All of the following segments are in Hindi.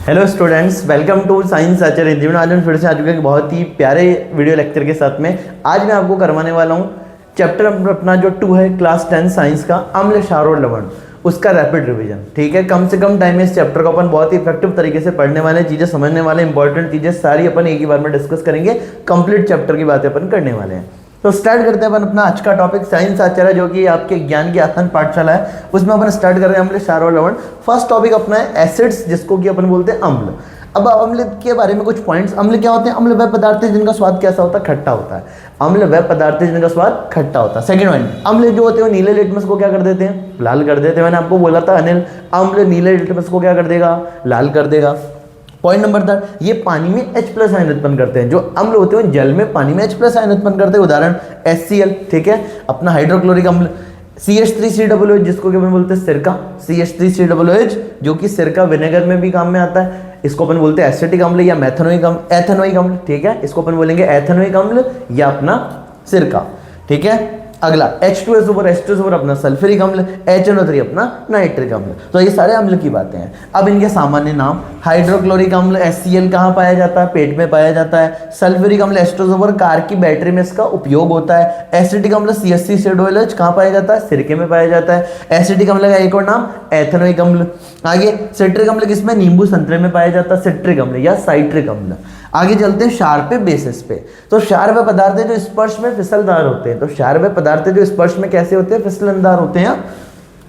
Hello students, welcome to science Acharya Hindi में। आज हम फिर से आ चुके हैं बहुत ही प्यारे वीडियो लेक्चर के साथ में। आज मैं आपको करवाने वाला हूँ चैप्टर अपना जो 2 है क्लास 10 साइंस का, अम्ल क्षार और लवण, उसका रैपिड रिवीजन। ठीक है, कम से कम टाइम में इस चैप्टर को अपन बहुत ही इफेक्टिव तरीके से पढ़ने वाले, चीजें समझने वाले, इंपॉर्टेंट चीजें सारी अपन एक ही बार में डिस्कस करेंगे। कंप्लीट चैप्टर की बातें अपन करने वाले हैं। तो स्टार्ट करते हैं अपन अपना आज का टॉपिक साइंस आचार्य, जो कि आपके ज्ञान की आसान पाठशाला है, उसमें अपन स्टार्ट कर रहे हैं अम्ल क्षार और लवण। फर्स्ट टॉपिक अपना है एसिड्स, जिसको कि अपन बोलते हैं अम्ल। अब अम्ल के बारे में कुछ पॉइंट्स। अम्ल क्या होते हैं? अम्ल वह पदार्थ है जिनका स्वाद कैसा होता है? खट्टा होता है। अम्ल वह पदार्थ है जिनका स्वाद खट्टा होता है। सेकंड पॉइंट, अम्ल जो होते हैं वो नीले लिटमस को क्या कर देते हैं? लाल कर देते हैं। मैंने आपको बोला था अनिल, अम्ल नीले लिटमस को क्या कर देगा? लाल कर देगा। पॉइंट नंबर 3, ये पानी में H+ आयन उत्पन्न करते हैं। जो अम्ल होते हैं जल में पानी में H+ आयन उत्पन्न करते हैं। उदाहरण HCl, ठीक है, अपना हाइड्रोक्लोरिक अम्ल। CH3COOH, जिसको कि अपन बोलते हैं सिरका, CH3COOH, जो कि सिरका विनेगर में भी काम में आता है। इसको अपन बोलते हैं एसिटिक अम्ल या एथेनोइक अम्ल। ठीक है, इसको अपन बोलेंगे एथेनोइक अम्ल या अपना सिरका। ठीक है, अगला H2SO4 अपना सल्फ्यूरिक अम्ल, HNO3 अपना नाइट्रिक अम्ल। तो ये सारे अम्ल की बातें हैं। अब इनके सामान्य नाम, हाइड्रोक्लोरिक अम्ल HCl कहाँ पाया जाता है? पेट में पाया जाता है। सल्फ्यूरिक अम्ल H2SO4 कार की बैटरी में इसका उपयोग होता है। एसिटिक अम्ल CH3COOH कहाँ पाया जाता है? सिरके में पाया जाता है। एसिटिक अम्ल का एक और नाम एथेनोइक अम्ल। आगे सिट्रिक अम्ल किसमें? नींबू संतरे में पाया जाता है, सिट्रिक अम्ल या साइट्रिक अम्ल। आगे चलते हैं क्षार पे बेसिस पे। तो क्षार व पदार्थ जो स्पर्श में फिसलदार होते हैं। तो क्षार व पदार्थ जो स्पर्श में कैसे होते हैं? फिसलनदार होते हैं।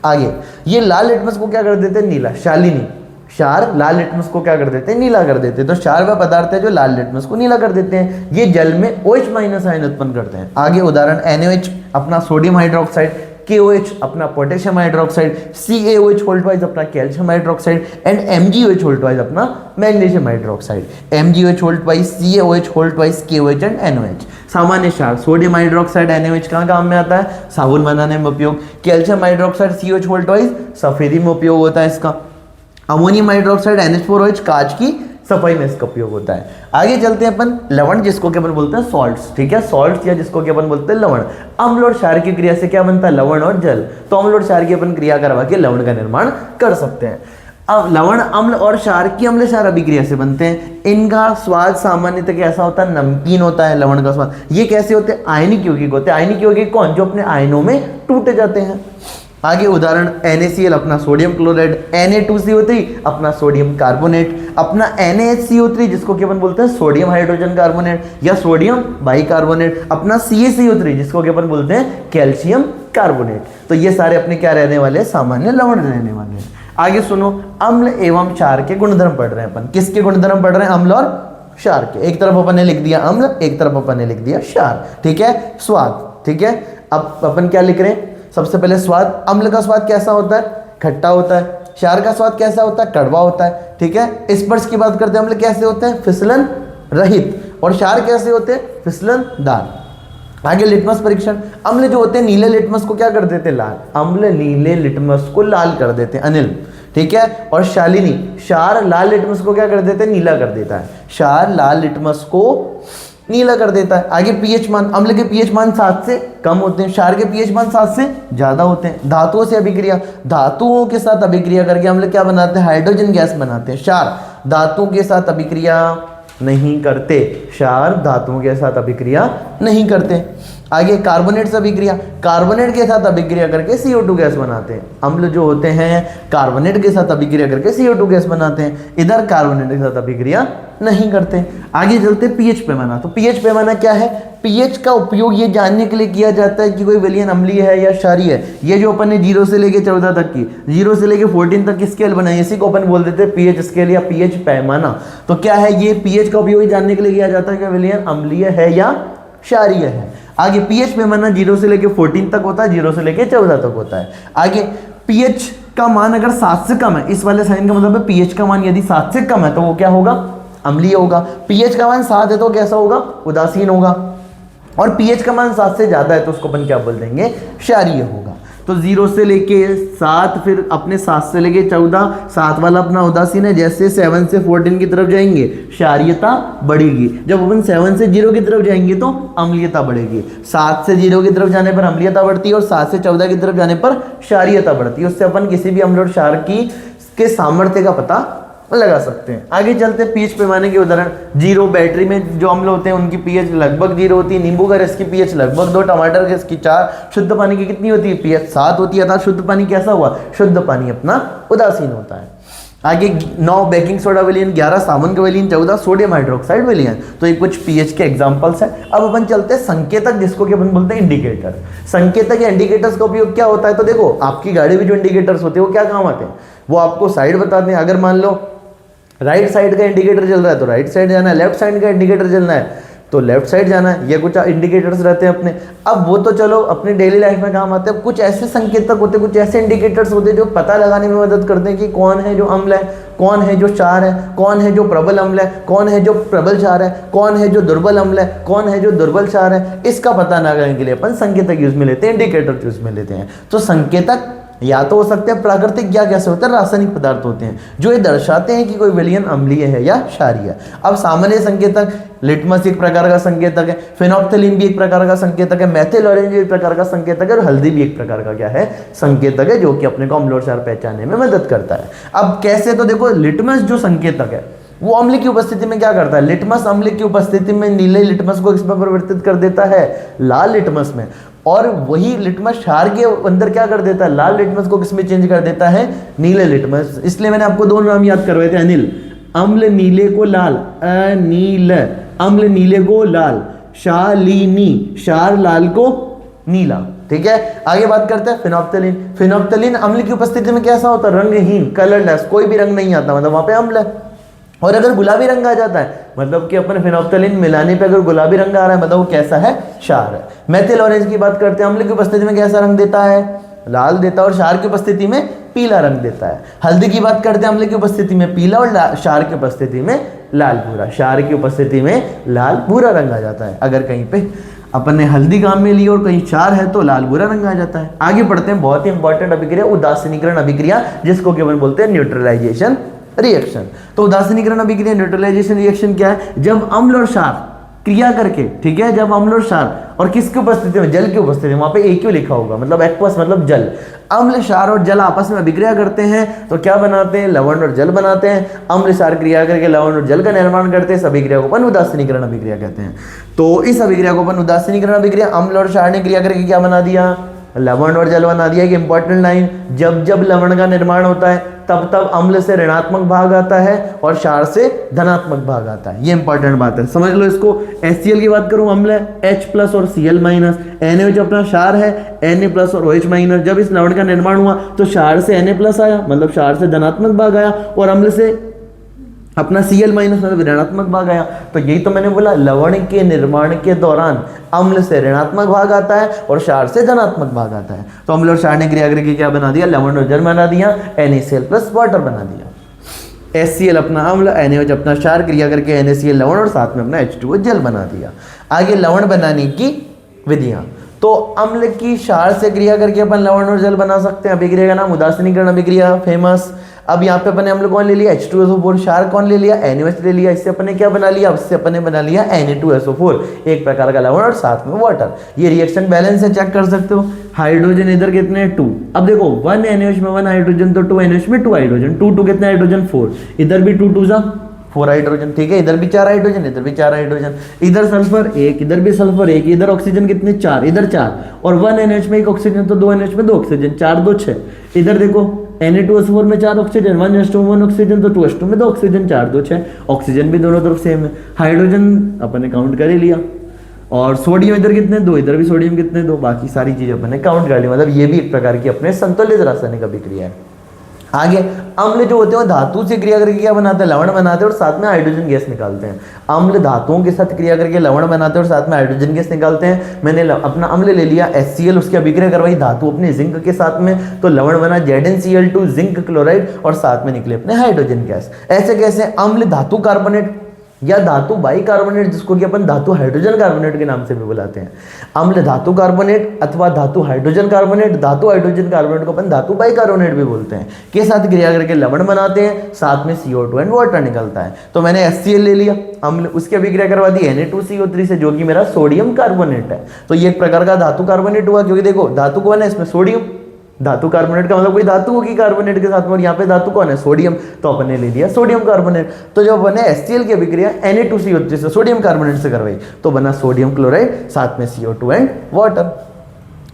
आगे ये लाल लिटमस को क्या कर देते हैं? नीला। शालिनी, क्षार लाल लिटमस को क्या कर देते हैं? नीला कर देते हैं। तो क्षार व पदार्थ है जो लाल लिटमस को नीला कर देते हैं। ये जल में OH- आयन उत्पन्न करते हैं। आगे उदाहरण NaOH अपना सोडियम हाइड्रोक्साइड, KOH अपना पोटेशियम हाइड्रोक्साइड, CaOH अपना कैल्शियम हाइड्रोक्साइड एंड MgOH अपना magnesium hydroxide. MgOH, CaOH, KOH and NaOH। सामान्य क्षार सोडियम हाइड्रोक्साइड NaOH कहाँ काम में आता है? साबुन बनाने में उपयोग। कैल्शियम हाइड्रोक्साइड COH सफेदी में उपयोग होता है इसका। अमोनियम हाइड्रोक्साइड NH4OH कांच की सफाई में इसका उपयोग होता है। आगे चलते हैं अपन लवण, जिसको कि अपन बोलते हैं सॉल्ट्स। ठीक है, सॉल्ट्स या जिसको कि अपन बोलते हैं लवण। अम्ल और क्षार की क्रिया से क्या बनता है? लवण और जल। तो अम्ल और क्षार की अपन क्रिया करवा के लवण का निर्माण कर सकते हैं। अब लवण अम्ल और क्षार की अम्ल क्षार अभिक्रिया से बनते हैं। इनका स्वाद सामान्यतः कैसा होता है? नमकीन होता है लवण का स्वाद। ये कैसे होते हैं? आयनिक यौगिक होते हैं। आयनिक यौगिक कौन? जो अपने आयनों में टूटे जाते हैं। आगे उदाहरण NaCl अपना सोडियम क्लोराइड, Na2CO3 अपना सोडियम कार्बोनेट, अपना NaHCO3 जिसको कि अपन बोलते हैं सोडियम हाइड्रोजन कार्बोनेट या सोडियम बाइकार्बोनेट, अपना CaCO3 जिसको कि अपन बोलते हैं कैल्शियम कार्बोनेट। तो ये सारे अपने क्या रहने वाले हैं? सामान्य लवण रहने वाले हैं। आगे सुनो, अम्ल एवं क्षार के गुणधर्म पढ़ रहे हैं अपन। किसके गुणधर्म पढ़ रहे हैं? अम्ल और क्षार के। एक तरफ अपन ने लिख दिया अम्ल, एक तरफ अपन ने लिख दिया क्षार। ठीक है, स्वाद। ठीक है, अब अपन क्या लिख रहे हैं? सबसे पहले स्वाद। अम्ल का स्वाद कैसा होता है? खट्टा होता है। क्षार का स्वाद कैसा होता है? कड़वा होता है। ठीक है, स्पर्श की बात करते हैं, अम्ल कैसे होते हैं? फिसलन रहित। और क्षार कैसे होते हैं? फिसलनदार। आगे लिटमस परीक्षण। अम्ल जो होते हैं नीले लिटमस को क्या कर देते हैं? लाल। अम्ल नीले लिटमस को लाल कर देते हैं, अनिल। ठीक है, और शालिनी, क्षार लाल लिटमस को क्या कर देते हैं? नीला कर देता है। क्षार लाल लिटमस को नीला कर देता है। आगे पीएच मान। अम्ल के पीएच मान 7 से कम होते हैं, क्षार के पीएच मान 7 से ज्यादा होते हैं। धातुओं से अभिक्रिया, धातुओं के साथ अभिक्रिया करके अम्ल क्या बनाते हैं? हाइड्रोजन गैस बनाते हैं। क्षार धातुओं के साथ अभिक्रिया नहीं करते। क्षार धातुओं के साथ अभिक्रिया नहीं करते। आगे कार्बोनेट से अभिक्रिया, कार्बोनेट के साथ अभिक्रिया करके CO2 गैस बनाते हैं। अम्ल जो होते हैं कार्बोनेट के साथ अभिक्रिया करके CO2 गैस बनाते हैं। इधर कार्बोनेट के साथ अभिक्रिया नहीं करते। आगे चलते पीएच पैमाना। तो पीएच पैमाना क्या है? पीएच का उपयोग ये जानने के लिए किया जाता है कि कोई विलयन अम्लीय है या क्षारीय है। ये जो अपन ने 0 से लेके 14 तक की, 0 से लेके 14 तक की स्केल बनाई, इसी को अपन बोल देते हैं पीएच स्केल या पीएच पैमाना। तो क्या है? ये पीएच का उपयोग जानने के लिए किया जाता है कि विलयन अम्लीय है या क्षारीय है। आगे पीएच पैमाना 0 से लेके 14 तक होता है, 0 से लेके 14 तक होता है। आगे पीएच का मान अगर 7 से कम है, इस वाले साइन का मतलब है पीएच का मान यदि 7 से कम है तो वो क्या होगा? अम्लीय होगा। पीएच का मान 7 है तो कैसा होगा? उदासीन होगा। और पीएच का मान 7 से ज्यादा है तो उसको अपन क्या बोल देंगे? क्षारीय होगा। तो 0 से लेके 7, फिर अपने 7 से लेके 14, 7 वाला अपना उदासीन है। जैसे 7 से 14 की तरफ जाएंगे क्षारीयता बढ़ेगी। जब अपन 7 से 0 की तरफ जाएंगे तो अम्लीयता बढ़ेगी। 7 से 0 की तरफ जाने पर अम्लीयता बढ़ती है और 7 से 14 की तरफ जाने पर क्षारीयता बढ़ती है। उससे अपन किसी भी अम्ल और क्षार की के सामर्थ्य का पता लगा सकते हैं। आगे चलते हैं पीएच पैमाने के उदाहरण। जीरो, बैटरी में जो अम्ल होते हैं उनकी पीएच लगभग 0 होती है। नींबू का रस की पीएच लगभग 2, टमाटर के रस की 4, शुद्ध पानी की कितनी होती है? पीएच 7 होती है। अर्थात शुद्ध पानी कैसा हुआ? शुद्ध पानी अपना उदासीन होता है। आगे 9 बेकिंग सोडा विलियन, 11 साबुन का विलियन, 14 सोडियम हाइड्रोक्साइड विलियन। तो ये कुछ पीएच के एग्जांपल्स हैं। अब अपन चलते हैं संकेतक, जिसको कि अपन बोलते हैं इंडिकेटर। संकेतक या इंडिकेटर्स का उपयोग क्या होता है? तो देखो, आपकी गाड़ी में जो इंडिकेटर्स होते हैं वो क्या काम आते हैं? वो आपको साइड बताते हैं। अगर मान लो राइट साइड का इंडिकेटर जल रहा है तो राइट साइड जाना है, लेफ्ट साइड का इंडिकेटर जलना है तो लेफ्ट साइड जाना है। ये कुछ इंडिकेटर्स रहते हैं अपने। अब वो तो चलो अपनी डेली लाइफ में काम आते हैं। कुछ ऐसे संकेतक होते हैं, कुछ ऐसे इंडिकेटर्स होते हैं जो पता लगाने में मदद करते हैं कि कौन है जो अम्ल है, कौन है जो क्षार है, कौन है जो प्रबल अम्ल है, कौन है जो प्रबल क्षार है, कौन है जो दुर्बल अम्ल है, कौन है जो दुर्बल क्षार है। इसका पता लगाने के लिए अपन संकेतक यूज में लेते हैं, इंडिकेटर यूज में लेते हैं। तो संकेतक या तो हो सकते हैं प्राकृतिक या कैसे होते हैं? रासायनिक पदार्थ होते हैं जो ये दर्शाते हैं कि कोई विलयन अम्लीय है या क्षारीय है। अब सामान्य संकेतक, लिटमस एक प्रकार का संकेतक है, फेनोक्थलीन भी एक प्रकार का संकेतक है, मेथिल ऑरेंज भी एक प्रकार का संकेतक है, और हल्दी भी एक प्रकार का क्या है? संकेतक है, जो कि अपने को अम्ल और क्षार पहचानने में मदद करता है। अब कैसे? तो देखो, लिटमस जो संकेतक है वो अम्ल की उपस्थिति में क्या करता है? लिटमस अम्ल की उपस्थिति में नीले लिटमस को किसमें परिवर्तित कर देता है? लाल लिटमस में। और वही लिटमस क्षार के अंदर क्या कर देता है? लाल लिटमस को किसमें चेंज कर देता है? नीले लिटमस। इसलिए मैंने आपको दोनों नाम याद करवाए थे, अनिल। अम्ल नीले को लाल, अनील। अम्ल नीले को लाल, शालिनी। क्षार लाल को नीला। ठीक है, आगे बात करते हैं फिनोक्थलीन। फिनोक्थलीन अम्ल की उपस्थिति में कैसा होता है? रंगहीन, कलरलेस, कोई भी रंग नहीं आता, मतलब वहां पे अम्ल है। और अगर गुलाबी रंग आ जाता है, मतलब कि अपन फिनोक्थलीन मिलाने पे अगर गुलाबी रंग आ रहा है, मतलब वो कैसा है? क्षार है। मेथिल ऑरेंज की बात करते हैं, अम्ल की उपस्थिति में कैसा रंग देता है? लाल देता है, और क्षार की उपस्थिति में पीला रंग देता है। हल्दी की बात करते हैं, अम्ल की उपस्थिति में पीला और क्षार की उपस्थिति में लाल भूरा। क्षार की उपस्थिति में लाल भूरा रंग आ जाता है। अगर कहीं पे अपन ने हल्दी काम में ली और कहीं क्षार है तो लाल भूरा रंग आ जाता है। आगे बढ़ते हैं, बहुत ही इंपॉर्टेंट अभिक्रिया, उदासीनीकरण अभिक्रिया, जिसको कि अपन बोलते हैं न्यूट्रलाइजेशन रिएक्शन। तो उदासीनीकरण अभिक्रिया, न्यूट्रलाइजेशन रिएक्शन क्या है? जब अम्ल और क्षार क्रिया करके, ठीक है, जब अम्ल और क्षार और किसकी उपस्थिति में? जल की उपस्थिति में। वहां पे एक क्यों लिखा होगा? मतलब एक्वस मतलब जल। अम्ल, क्षार और जल आपस में अभिक्रिया करते हैं तो क्या बनाते हैं? लवण और जल बनाते हैं। अम्ल क्षार क्रिया करके लवण और जल का निर्माण करते हैं। इस अभिक्रिया को अपन उदासीनीकरण अभिक्रिया कहते हैं। तो इस अभिक्रिया को अपन उदासीनीकरण अभिक्रिया, अम्ल और क्षार ने क्रिया करके क्या बना दिया? लवण और जल बना दिया। एक इंपॉर्टेंट लाइन, जब जब लवण का निर्माण होता है तब तब अम्ल से ऋणात्मक भाग आता है और क्षार से धनात्मक भाग आता है। ये इंपॉर्टेंट बात है, समझ लो इसको। HCl की बात करूं, अम्ल है H+ और Cl-। NaOH अपना क्षार है Na+ और OH-। जब इस लवण का निर्माण हुआ तो क्षार से Na+ आया, मतलब क्षार से धनात्मक भाग आया, और अम्ल से अपना Cl- मतलब ऋणात्मक भाग आया। तो यही तो मैंने बोला, लवण के निर्माण के दौरान अम्ल से ऋणात्मक भाग आता है और क्षार से धनात्मक भाग आता है। तो अम्ल और क्षार ने क्रिया करके क्या बना दिया? लवण और जल बना दिया, NaCl+ वाटर बना दिया। HCl अपना अम्ल, NaOH अपना क्षार, क्रिया करके NaCl लवण और साथ में अपना H2O जल बना दिया। आगे लवण बनाने की विधियां। तो अम्ल की क्षार से क्रिया करके अपन लवण और जल बना सकते हैं। अभिक्रिया का नाम उदासीनीकरण अभिक्रिया, फेमस। अब यहाँ पे अपने अम्ल कौन ले लिया? H2SO4। क्षार कौन ले लिया? NaOH ले लिया। इससे अपने क्या बना लिया? इससे अपने बना लिया Na2SO4, एक प्रकार का लवण और साथ में वाटर। ये रिएक्शन बैलेंस है, चेक कर सकते हो। हाइड्रोजन इधर कितने हैं? 2। अब देखो 1 NaOH में 1 हाइड्रोजन, तो 2 NaOH में 2 हाइड्रोजन। 2 कितने हाइड्रोजन? 4। इधर भी 2 2 4 हाइड्रोजन, ठीक है। इधर भी 4 हाइड्रोजन, इधर भी 4 हाइड्रोजन। इधर सल्फर 1, इधर भी सल्फर 1, इधर ऑक्सीजन कितने? 4, इधर 4, और 1 NaOH में 1 ऑक्सीजन, तो 2 NaOH में 2 ऑक्सीजन, 4 2 6। इधर देखो Na2SO4 में 4 ऑक्सीजन, 1H2 1 ऑक्सीजन, तो 2H2 में 2 ऑक्सीजन, 4 2 6। ऑक्सीजन भी दोनों तरफ सेम है। हाइड्रोजन अपन ने काउंट कर ही लिया, और सोडियम इधर कितने? 2, इधर भी सोडियम कितने? 2। बाकी सारी चीजें अपन ने काउंट कर ली। मतलब ये भी एक प्रकार की अपने संतुलित रासायनिक अभिक्रिया है। आगे अम्ल जो होते हैं धातु से क्रिया करके क्या बनाते हैं? लवण बनाते हैं और साथ में हाइड्रोजन गैस निकालते हैं। अम्ल धातुओं के साथ क्रिया करके लवण बनाते हैं और साथ में हाइड्रोजन गैस निकालते हैं। मैंने अपना अम्ल ले लिया HCl, उसकी अभिक्रिया करवाई धातु अपने जिंक के साथ में, तो लवण बना ZnCl2 जिंक क्लोराइड, और साथ में निकले अपने हाइड्रोजन गैस। ऐसे कैसे? अम्ल धातु कार्बोनेट या धातु बाइकार्बोनेट, जिसको कि अपन धातु हाइड्रोजन कार्बोनेट के नाम से भी बुलाते हैं। अम्ल धातु कार्बोनेट अथवा धातु हाइड्रोजन कार्बोनेट, धातु हाइड्रोजन कार्बोनेट को अपन धातु बाइकार्बोनेट भी बोलते हैं, के साथ क्रिया करके लवण बनाते हैं, साथ में CO2 एंड वाटर निकलता है। तो मैंने HCl ले लिया अम्ल, उसकी अभिक्रिया करवा दी Na2CO3 से, जो कि मेरा सोडियम कार्बोनेट है। तो ये एक प्रकार का धातु कार्बोनेट हुआ, क्योंकि देखो धातु कौन है? इसमें सोडियम, धातु कार्बोनेट का मतलब कोई धातु होगी कार्बोनेट के साथ में, और यहाँ पे धातु कौन है, सोडियम, तो अपन ने ले लिया सोडियम कार्बोनेट। तो जब अपन ने HCl की अभिक्रिया Na2CO3 से सोडियम कार्बोनेट से करवाई तो बना सोडियम क्लोराइड, साथ में CO2 एंड वाटर।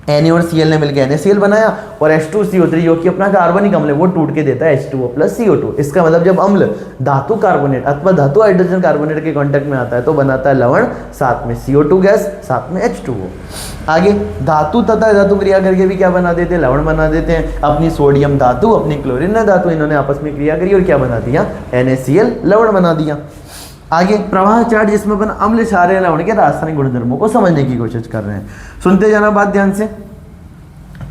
Na और Cl ने मिलकर NaCl बनाया, और H2CO3 जो कि अपना कार्बनिक अम्ल है वो टूट के देता है H2O प्लस CO2। इसका मतलब जब अम्ल धातु कार्बोनेट अथवा धातु हाइड्रोजन कार्बोनेट के कांटेक्ट में आता है तो बनाता है लवण, साथ में CO2 गैस, साथ में H2O। आगे धातु तथा धातु क्रिया करके भी क्या बना देते हैं, लवण बना देते हैं। अपनी सोडियम धातु, अपनी क्लोरीन धातु, इन्होंने आपस में क्रिया करी और क्या बना दिया, NaCl लवण बना दिया। आगे प्रवाह चार्ट, जिसमें अपन अम्ल क्षारीय लवण के रासायनिक गुणधर्मों को समझने की कोशिश कर रहे हैं। सुनते जाना बात ध्यान से।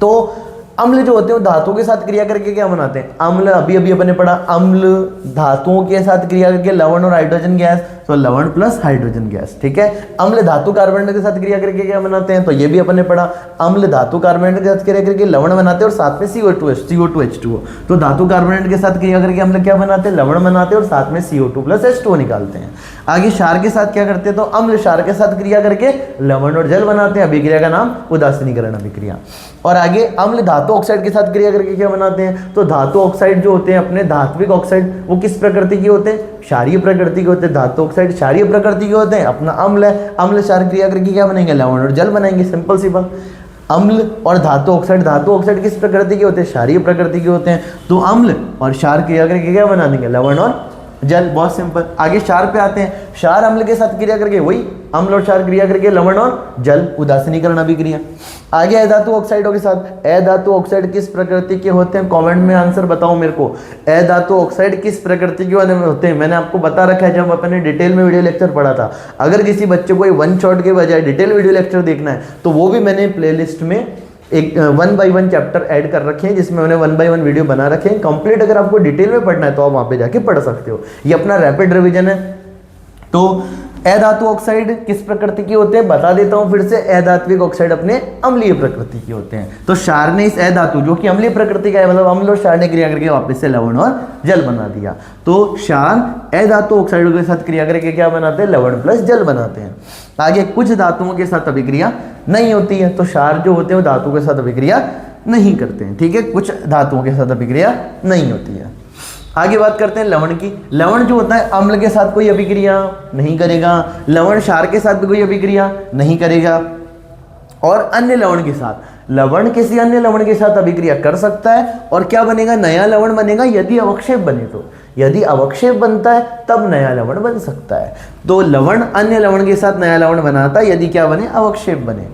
तो अम्ल जो होते हैं वो धातुओं के साथ क्रिया करके क्या बनाते हैं, अम्ल। अभी अभी अपन ने पढ़ा अम्ल धातुओं के साथ क्रिया करके लवण और हाइड्रोजन गैस, तो लवण प्लस हाइड्रोजन गैस, ठीक है। अम्ल धातु कार्बोनेट के साथ क्रिया करके क्या बनाते हैं, तो ये भी अपन ने पढ़ा, अम्ल धातु कार्बोनेट के साथ क्रिया करके लवण बनाते हैं और साथ में CO2 H2O। तो धातु कार्बोनेट के साथ क्रिया करके अम्ल क्या बनाते हैं, लवण बनाते हैं और साथ में CO2 प्लस H2O निकालते हैं। आगे क्षार के साथ क्या करते हैं, तो अम्ल क्षार के साथ क्रिया करके लवण और जल बनाते हैं। अभिक्रिया का नाम उदासीनीकरण अभिक्रिया। और आगे अम्ल धातु ऑक्साइड के साथ क्रिया करके क्या बनाते हैं, तो धातु ऑक्साइड जो होते हैं अपने धात्विक ऑक्साइड, वो किस प्रकृति के होते हैं, क्षारीय प्रकृति के होते हैं। धातु ऑक्साइड क्षारीय प्रकृति के होते हैं। अपना अम्ल है, अम्ल क्षार क्रिया करके क्या बनेंगे, लवण और जल बनाएंगे। सिंपल सी बात। अम्ल और धातु ऑक्साइड किस प्रकृति के होते हैं, क्षारीय प्रकृति के होते हैं। तो अम्ल और क्षार क्रिया करके क्या बना देंगे, लवण और जल। बहुत सिंपल। आगे क्षार पे आते हैं। क्षार अम्ल के साथ क्रिया करके वही अम्ल और क्षार क्रिया करके लवण और जल, उदासीनीकरण अभिक्रिया। आगे अधातु ऑक्साइडों के साथ। अधातु ऑक्साइड किस प्रकृति के होते हैं, कमेंट में आंसर बताओ मेरे को। अधातु ऑक्साइड किस प्रकृति के होते हैं, मैंने आपको बता रखा है जब अपने डिटेल में वीडियो लेक्चर पढ़ा था। अगर किसी बच्चे को वन शॉट के बजाय डिटेल वीडियो लेक्चर देखना है तो वो भी मैंने प्लेलिस्ट में एक 1 by 1 चैप्टर ऐड कर रखे हैं, जिसमें मैंने 1 by 1 वीडियो बना रखे हैं कंप्लीट। अगर आपको डिटेल में पढ़ना है तो आप वहां पे जाके पढ़ सकते हो। ये अपना रैपिड रिवीजन है। तो अधातु ऑक्साइड किस प्रकृति के होते हैं बता देता हूं फिर से। अधात्विक ऑक्साइड अपने अम्लीय प्रकृति के होते हैं। तो क्षार ने इस अधातु जो कि अम्लीय प्रकृति का है, मतलब अम्ल और क्षार ने क्रिया करके वापस से लवण और जल बना दिया। तो क्षार अधातु ऑक्साइडों के साथ क्रिया करके क्या बनाते हैं, लवण प्लस जल बनाते हैं। आगे कुछ धातुओं के साथ अभिक्रिया नहीं होती है, तो क्षार जो होते हैं वो धातु के साथ अभिक्रिया नहीं करते हैं, ठीक है। कुछ धातुओं के साथ अभिक्रिया नहीं होती है। आगे बात करते हैं लवण की। लवण जो होता है अम्ल के साथ कोई अभिक्रिया नहीं करेगा, लवण क्षार के साथ भी कोई अभिक्रिया नहीं करेगा, और अन्य लवण के साथ, लवण किसी अन्य लवण के साथ अभिक्रिया कर सकता है। और क्या बनेगा, नया लवण बनेगा यदि अवक्षेप बने तो। यदि अवक्षेप बनता है तब नया लवण बन सकता है। तो लवण अन्य लवण के साथ नया लवण बनाता है यदि क्या बने, अवक्षेप बने।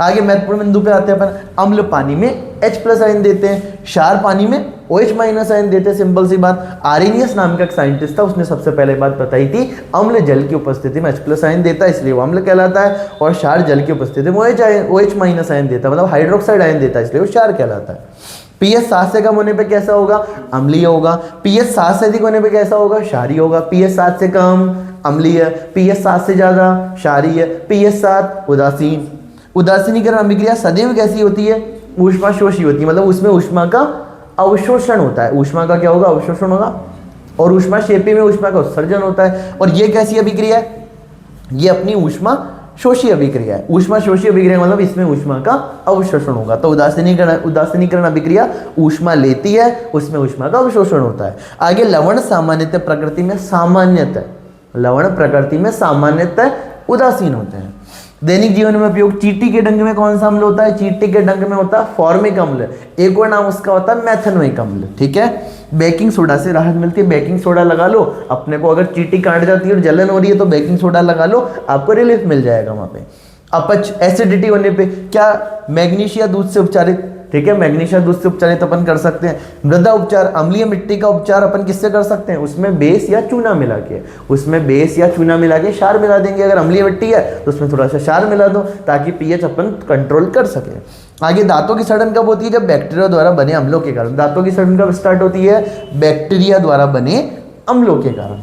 आगे महत्वपूर्ण बिंदु पे आते हैं अपन। अम्ल पानी में H+ आयन देते हैं, क्षार पानी में OH- आयन देते हैं। सिंपल सी बात। आर्रेनियस नाम का एक साइंटिस्ट था, उसने सबसे पहले बात बताई थी अम्ल जल की उपस्थिति में H+ आयन देता है इसलिए वो अम्ल कहलाता है, और क्षार जल की उपस्थिति में OH- आयन देता है, मतलब हाइड्रोक्साइड आयन देता है इसलिए वो क्षार कहलाता है। pH 7 से कम होने पे कैसा होगा, अम्लीय होगा। pH 7 से अधिक होने पे कैसा होगा, क्षारीय होगा। pH 7 से कम अम्लीय, pH 7 से ज्यादा क्षारीय, pH 7 उदासीन। उदासीनीकरण अभिक्रिया सदैव कैसी होती है, ऊष्माशोषी होती है, मतलब उसमें ऊष्मा का अवशोषण होता है। ऊष्मा का क्या होगा, अवशोषण होगा, और ऊष्माक्षेपी में ऊष्मा का उत्सर्जन होता है। और ये कैसी अभिक्रिया है, ये अपनी ऊष्मा शोषी अभिक्रिया है। ऊष्मा शोषी अभिक्रिया मतलब इसमें ऊष्मा का अवशोषण होगा। तो उदासीनीकरण अभिक्रिया ऊष्मा लेती है, उसमें ऊष्मा का अवशोषण होता है। आगे लवण सामान्यतः प्रकृति में सामान्यतः उदासीन होते हैं। दैनिक जीवन में उपयोग। चींटी के डंक में कौन सा अम्ल होता है, चींटी के डंक में होता है फॉर्मिक अम्ल, एक और नाम उसका होता है मैथेनोइक अम्ल, ठीक है। बेकिंग सोडा से राहत मिलती है, बेकिंग सोडा लगा लो अपने को। अगर चींटी काट जाती है और जलन हो रही है तो बेकिंग सोडा लगा लो, आपको रिलीफ मिल जाएगा वहां पे। अपच एसिडिटी होने पे क्या, मैग्नीशिया दूध से उपचारित, ठीक है, मैग्नीशिया दूध से उपचारित अपन कर सकते हैं। मृदा उपचार, अम्लीय मिट्टी का उपचार अपन किससे कर सकते हैं, उसमें बेस या चूना मिला के, क्षार मिला देंगे। अगर अम्लीय मिट्टी है तो उसमें थोड़ा सा क्षार मिला दो ताकि पीएच अपन कंट्रोल कर सके। आगे दांतों की सड़न कब होती है, जब बैक्टीरिया द्वारा बने अम्लों के कारण। दांतों की सड़न कब स्टार्ट होती है, बैक्टीरिया द्वारा बने अम्लों के कारण।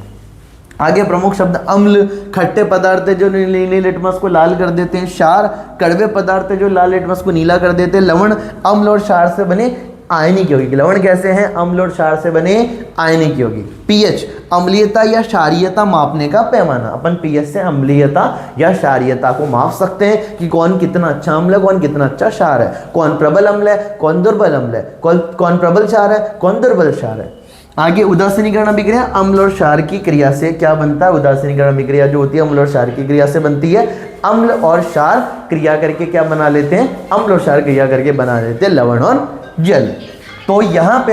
आगे प्रमुख शब्द। अम्ल खट्टे पदार्थ जो नीले लिटमस को लाल कर देते हैं। क्षार कड़वे पदार्थ जो लाल लिटमस को नीला कर देते हैं। लवण अम्ल और क्षार से बने आयनिक यौगिक। लवण कैसे हैं? अम्ल और क्षार से बने आयनिक यौगिक। पीएच अम्लीयता या क्षारीयता मापने का पैमाना। अपन पीएच से अम्लीयता या क्षारीयता को माप सकते हैं कि कौन कितना अच्छा अम्ल है, कौन कितना अच्छा क्षार है, कौन प्रबल अम्ल है, कौन दुर्बल अम्ल है, कौन प्रबल क्षार है, कौन दुर्बल क्षार है। आगे उदासीनीकरण अभिक्रिया अम्ल और क्षार की क्रिया से क्या बनता है? उदासीनीकरण अभिक्रिया जो होती है अम्ल और क्षार की क्रिया से बनती है। अम्ल और क्षार क्रिया करके क्या बना लेते हैं? अम्ल और क्षार क्रिया करके बना लेते हैं लवण और जल। तो यहाँ पे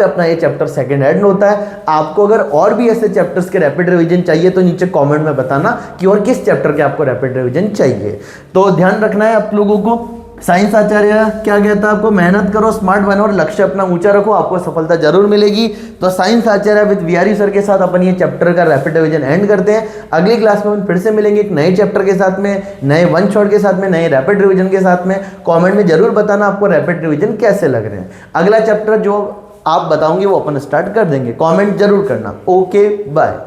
अपना ये चैप्टर सेकंड एंड होता है। आपको अगर और भी ऐसे चैप्टर्स के रैपिड रिवीजन चाहिए तो नीचे कमेंट में बताना कि और किस चैप्टर के आपको रैपिड रिवीजन चाहिए। तो ध्यान रखना है आप लोगों को। साइंस आचार्य क्या कहता है आपको? मेहनत करो, स्मार्ट बनो और लक्ष्य अपना ऊंचा रखो, आपको सफलता जरूर मिलेगी। तो साइंस आचार्य विद वीआरयू सर के साथ अपन ये चैप्टर का रैपिड रिवीजन एंड करते हैं। अगली क्लास में हम फिर से मिलेंगे एक नए चैप्टर के साथ में, नए वन शॉट के साथ में, नए रैपिड रिवीजन के साथ में। कॉमेंट में जरूर बताना आपको रैपिड रिवीजन कैसे लग रहे हैं। अगला चैप्टर जो आप बताओगे वो अपन स्टार्ट कर देंगे। कॉमेंट जरूर करना। Okay bye.